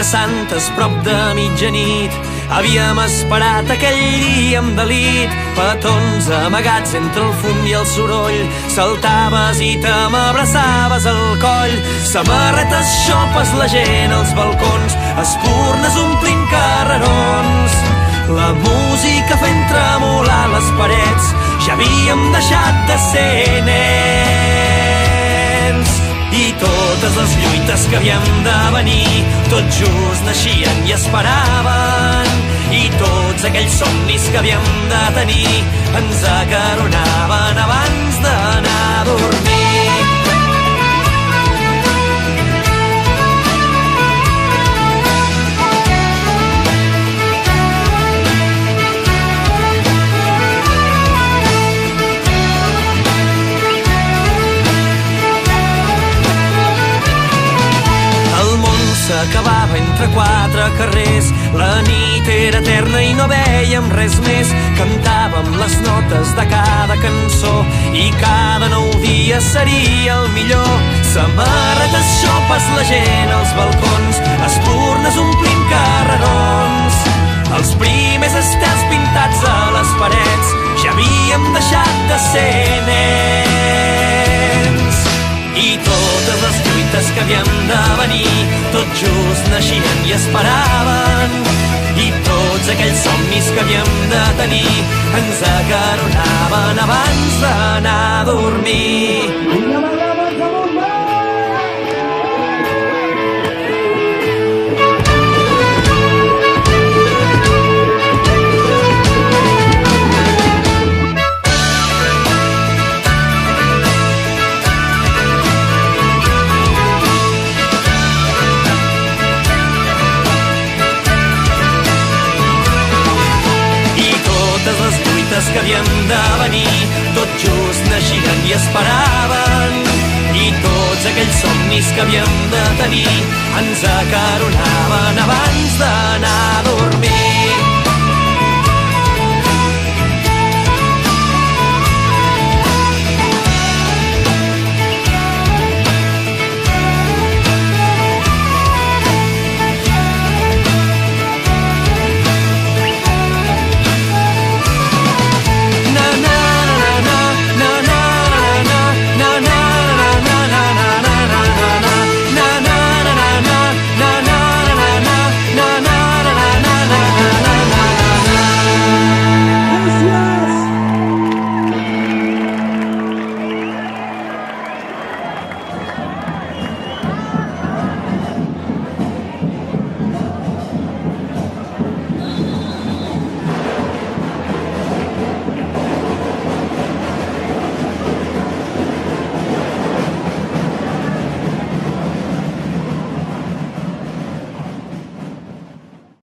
de Santes prop de mitjanit. Havíem esperat aquell dia amb delit, petons amagats entre el fum i el soroll. Saltaves i te m'abraçaves al coll, samarretes, xopes, la gent als balcons, espurnes omplint carrerons. La música fent tremolar les parets, ja havíem deixat de ser nens. I totes les lluites que havíem de venir tot just naixien i esperaven. I tots aquells somnis que havíem de tenir ens acaronaven abans d'anar a dormir. S'acabava entre quatre carrers, la nit era eterna i no vèiem res més. Cantàvem les notes de cada cançó i cada nou dia seria el millor. Samarretes, xopes, la gent als balcons, espurnes omplint carrerons. Els primers estels pintats a les parets, ja havíem deixat de ser nens. I totes les lluites que havíem de venir tot just naixien i esperaven. I tots aquells somnis que havíem de tenir ens acaronaven abans d'anar a dormir. Que havíem de venir tot just naixien i esperaven. I tots aquells somnis que havíem de tenir ens acaronaven abans d'anar a dormir.